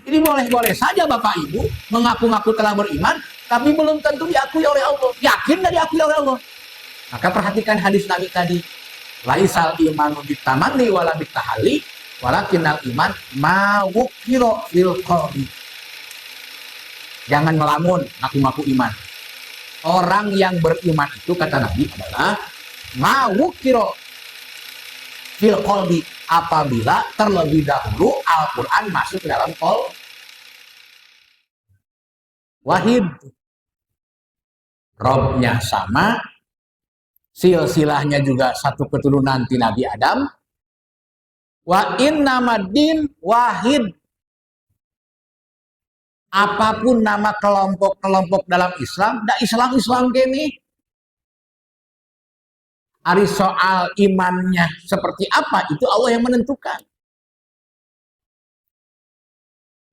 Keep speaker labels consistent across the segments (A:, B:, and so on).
A: Jadi boleh-boleh saja Bapak Ibu mengaku-ngaku telah beriman, tapi belum tentu diakui oleh Allah. Yakin nggak diakui oleh Allah? Maka perhatikan hadis Nabi tadi. Laisal imanu bitamanni wala bitahali, walakinnal iman ma wukiro fil qalbi. Jangan melamun ngaku-ngaku iman. Orang yang beriman itu kata Nabi adalah ma wukiro fil qalbi, apabila terlebih dahulu Al-Quran masuk ke dalam qalb. Wahid, Robnya sama, silsilahnya juga satu keturunan ti Nabi Adam. Wa innamadin wahid, apapun nama kelompok-kelompok dalam Islam, da Islam kini. Ari soal imannya seperti apa, itu Allah yang menentukan.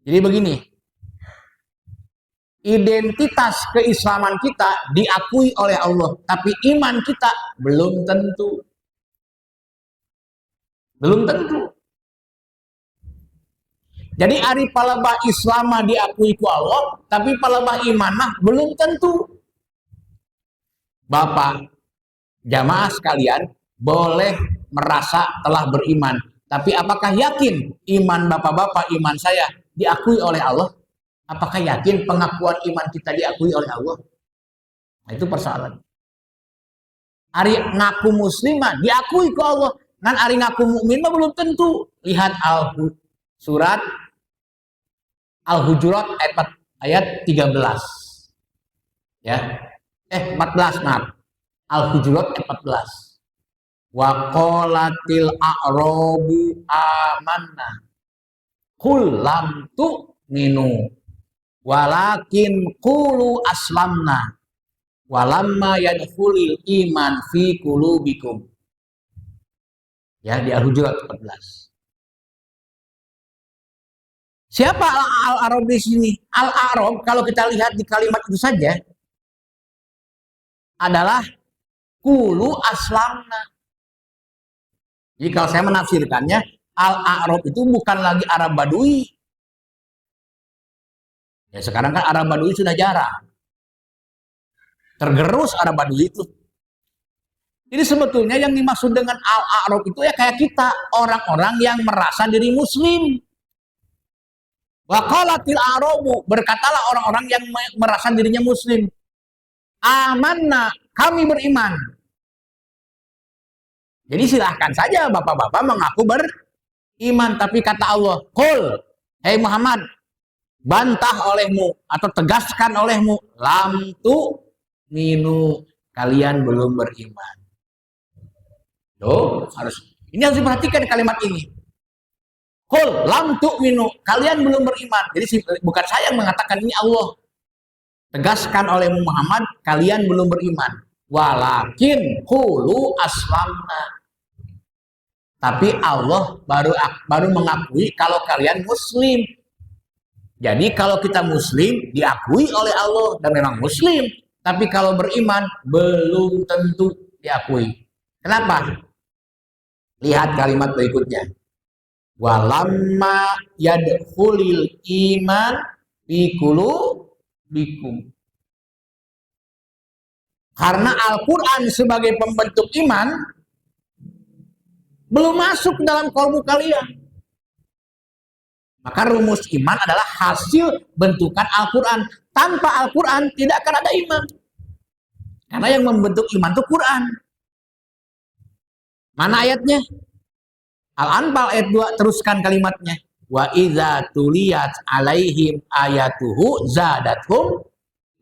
A: Jadi begini, identitas keislaman kita diakui oleh Allah, tapi iman kita belum tentu. Belum tentu. Jadi ari palebah Islam diakui ku Allah, tapi palebah iman mah belum tentu. Bapak, jamaah sekalian, boleh merasa telah beriman, tapi apakah yakin iman bapak-bapak, iman saya diakui oleh Allah? Apakah yakin pengakuan iman kita diakui oleh Allah? Nah, itu persoalan. Ari ngaku muslimah diakui ke Allah, dan ari ngaku mukmin mah belum tentu. Lihat surat Al-Hujurat ayat 13. Ya. 14, maaf. Al-Hujurat 14. Wa qalatil a'rabu amanna qul lam tu'minu walakin qulu aslamna walamma yadkhulul iman fi qulubikum. Ya, di Al-Hujurat 14. Siapa Al-A'rab di sini? Al-A'rab kalau kita lihat di kalimat itu saja adalah qulu aslamna. Jadi kalau saya menafsirkannya, Al-A'rab itu bukan lagi Arab Badui. Ya sekarang kan Arab Badui sudah jarang. Tergerus Arab Badui itu. Jadi sebetulnya yang dimaksud dengan Al-A'rab itu ya kayak kita, orang-orang yang merasa diri muslim. Wa qalatil a'rabu, berkatalah orang-orang yang merasa dirinya muslim. Amanna, kami beriman. Jadi silahkan saja bapak-bapak mengaku beriman, tapi kata Allah, qul, hei Muhammad, bantah olehmu atau tegaskan olehmu, lam tu'minu, kalian belum beriman. Tuh, ini harus diperhatikan kalimat ini. Qul lam tu'minu, kalian belum beriman. Jadi bukan saya yang mengatakan, ini Allah. Tegaskan olehmu Muhammad, kalian belum beriman. Walakin qulu aslamna. Tapi Allah baru mengakui kalau kalian muslim. Jadi kalau kita muslim diakui oleh Allah dan memang muslim, tapi kalau beriman belum tentu diakui. Kenapa? Lihat kalimat berikutnya. Walamma yadkhulil iman fi qulubikum. Karena Al-Quran sebagai pembentuk iman belum masuk dalam kalbu kalian. Maka rumus iman adalah hasil bentukan Al-Quran. Tanpa Al-Quran tidak akan ada iman. Karena yang membentuk iman itu Quran. Mana ayatnya? Al-Anfal ayat 2, teruskan kalimatnya. Wa idza tuliyat alaihim ayatuhu zadathum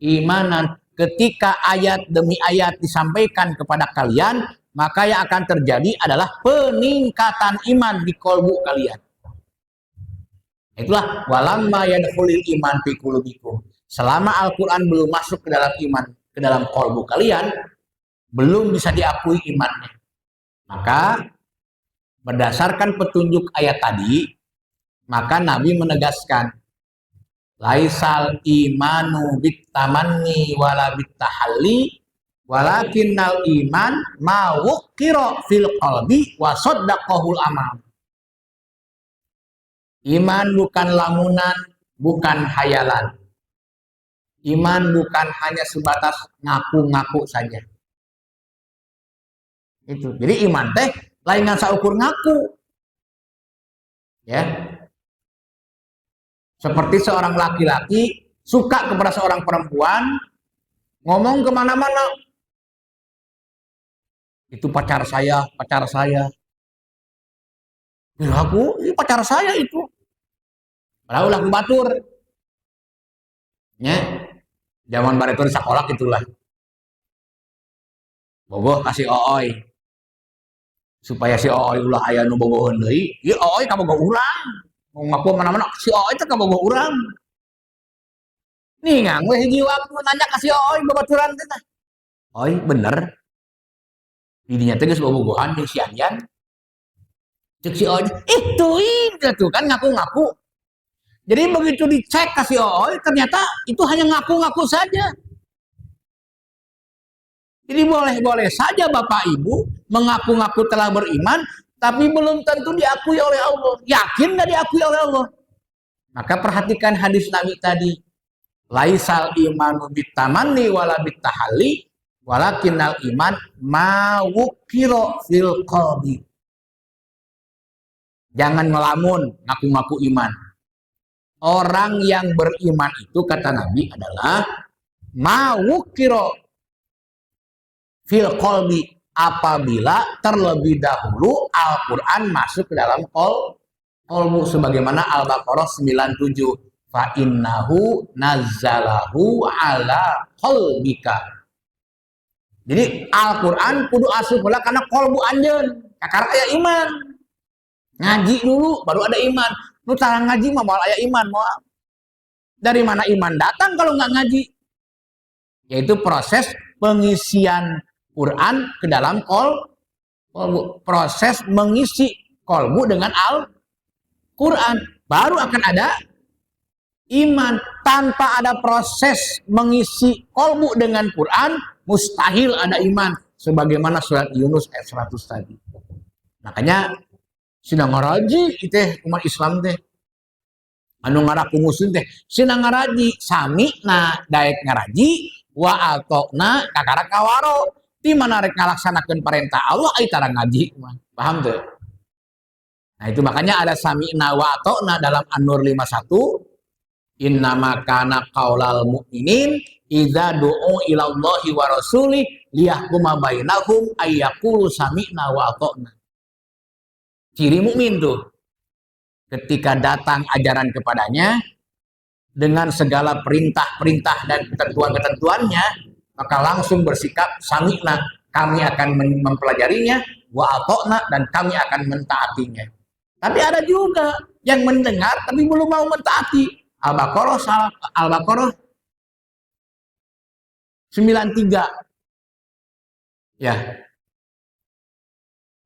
A: imanan. Ketika ayat demi ayat disampaikan kepada kalian, maka yang akan terjadi adalah peningkatan iman di kalbu kalian. Itulah walamma yadkhulul iman fi qulubikum. Selama Al-Quran belum masuk ke dalam iman, ke dalam kalbu kalian, belum bisa diakui imannya. Maka berdasarkan petunjuk ayat tadi, maka Nabi menegaskan, laisal imanu bitamanni wala bitahalli walakinnal iman ma wuqira fil qalbi wa saddaqahul amal. Iman bukan lamunan, bukan hayalan. Iman bukan hanya sebatas ngaku-ngaku saja. Itu. Jadi iman teh lain ngan saukur ngaku. Ya. Seperti seorang laki-laki suka kepada seorang perempuan, ngomong kemana-mana. Itu pacar saya, pacar saya. Ya aku, ini pacar saya itu. Padahal ulah batur. Ya. Zaman baretur sekolah itulah. Bogoh kasih ooy. Supaya si ooy ulah aya nu bogoheun deui. Ieu ooy ka bogoh urang. Mau ngaku mana-mana si ooy teh ka bogoh urang. Nih ngang we hiji waktu nanya ka si ooy babaturan teh tah. Ooy bener. Di dinya teh geus bobogohan jeung si Anjan. Cek si ooy, itu tuh kan ngaku-ngaku. Jadi begitu dicek ka si ooy ternyata itu hanya ngaku-ngaku saja. Jadi boleh-boleh saja Bapak Ibu mengaku-ngaku telah beriman, tapi belum tentu diakui oleh Allah. Yakin nggak diakui oleh Allah? Maka perhatikan hadis Nabi tadi. Laisal imanu bitamanni wala bitahalli, walakinnal iman ma wukiro fil qalbi. Jangan ngelamun ngaku-ngaku iman. Orang yang beriman itu kata Nabi adalah ma wukiro fil qalbi, apabila terlebih dahulu Al-Quran masuk ke dalam qalbu, sebagaimana Al-Baqarah 97, fa innahu nazzalahu ala qalbika. Jadi Al-Quran kudu asup heula karena qalbu anjeun, kakara aya iman. Ngaji dulu baru ada iman. Nu tara ngaji mah moal aya iman moal. Dari mana iman datang kalau nggak ngaji? Yaitu proses pengisian Quran ke dalam kolbu, proses mengisi kolbu dengan Al-Quran, baru akan ada iman. Tanpa ada proses mengisi kolbu dengan Quran, mustahil ada iman. Sebagaimana surat Yunus ayat 100 tadi. Makanya sina ngaraji teh umat Islam teh, anu ngaraku muslim teh, sina ngaraji sami na daek ngaraji wa atokna kakara kawaro. Di mana rek ngalaksanakeun perintah Allah ai tara ngaji, paham tuh? Nah itu makanya ada sami'na wa ata'na dalam An-Nur 51. Innama kana qaulal mu'minin idza du'u ila Allahi wa rasulih liyahkuma bainahum ayyaqulu sami'na wa ata'na. Ciri mukmin tuh ketika datang ajaran kepadanya dengan segala perintah-perintah dan ketentuan-ketentuannya, maka langsung bersikap sami'na, kami akan mempelajarinya, wa ata'na, dan kami akan mentaatinya. Tapi ada juga yang mendengar tapi belum mau mentaati. Al-Baqarah 93. Ya.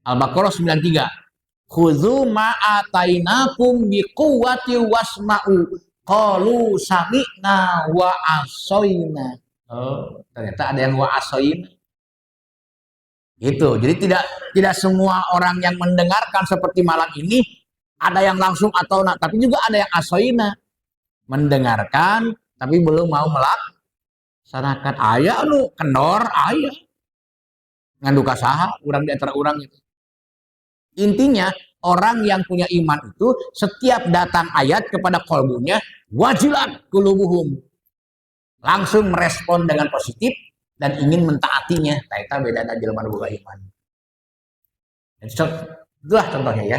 A: Al-Baqarah 93. Khudzu ma atainakum biquwwati wasma'u. Qalu sami'na wa asoina. Oh, ternyata ada yang wa'asoin. Gitu. Jadi tidak semua orang yang mendengarkan seperti malam ini ada yang langsung atau nak, tapi juga ada yang asoina, mendengarkan tapi belum mau melaksanakan. Aya nu kendor aya nganduka saha urang di antara urang itu. Intinya orang yang punya iman itu setiap datang ayat kepada kolbunya wajilat qulubuhum, langsung merespon dengan positif dan ingin mentaatinya. Taita beda dan jelema nu boga iman. Itulah contohnya ya.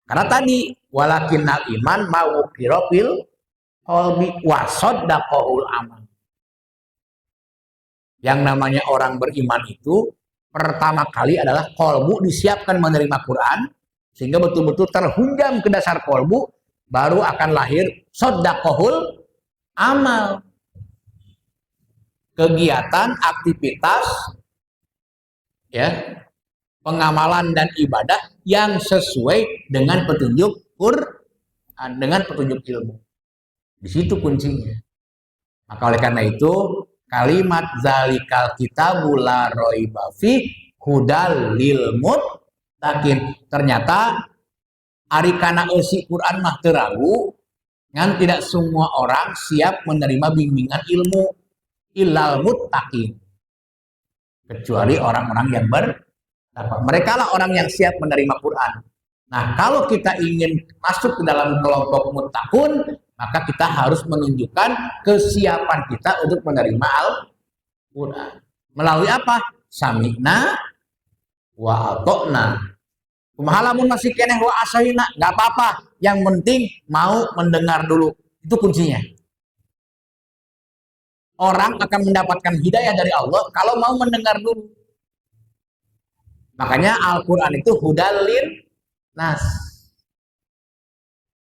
A: Karena tadi walakinnal iman mau kirofil qalbi wasaddaqul amal. Yang namanya orang beriman itu pertama kali adalah kolbu disiapkan menerima Quran sehingga betul-betul terhunjam ke dasar kolbu, baru akan lahir soddaqul amal, kegiatan, aktivitas, ya, pengamalan dan ibadah yang sesuai dengan petunjuk Quran, dengan petunjuk ilmu. Di situ kuncinya. Maka oleh karena itu kalimat zalikal kitabul la raiba fi hudal lil muttaqin, ternyata Ari kana eusi Quran mah teu ragu ngan tidak semua orang siap menerima bimbingan ilmu illal muttaqin, kecuali orang-orang yang bertakwa. Mereka lah orang yang siap menerima Quran. Nah, kalau kita ingin masuk ke dalam kelompok muttaqun, maka kita harus menunjukkan kesiapan kita untuk menerima Al-Quran. Melalui apa? Sami'na wa atokna. Kumaha lamun masih keneh wa asaina, nggak apa-apa. Yang penting mau mendengar dulu. Itu kuncinya. Orang akan mendapatkan hidayah dari Allah kalau mau mendengar dulu. Makanya Al-Quran itu hudalin nas.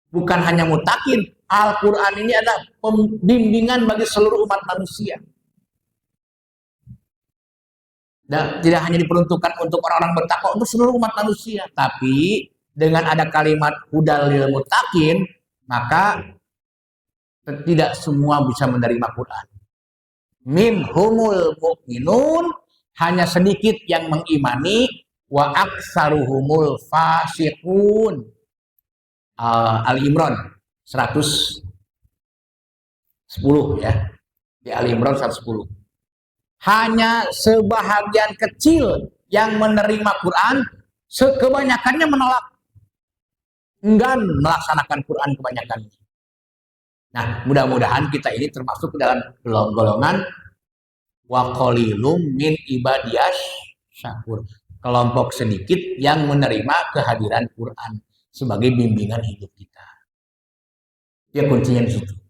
A: Bukan hanya mutakin. Al-Quran ini adalah pembimbingan bagi seluruh umat manusia. Dan tidak hanya diperuntukkan untuk orang-orang bertakwa, untuk seluruh umat manusia. Tapi dengan ada kalimat hudalil mutakin, maka tidak semua bisa menerima Quran. Minhumul mu'minun, hanya sedikit yang mengimani, wa aksaruhumul fasiqun. Al-Imran 110 ya. Di Al-Imran 110. Hanya sebahagian kecil yang menerima Quran, kebanyakannya menolak, enggan melaksanakan Quran kebanyakannya. Nah, mudah-mudahan kita ini termasuk dalam golongan wa qalilum min ibadiyas syakur, kelompok sedikit yang menerima kehadiran Quran sebagai bimbingan hidup kita. Ya, kuncinya di situ.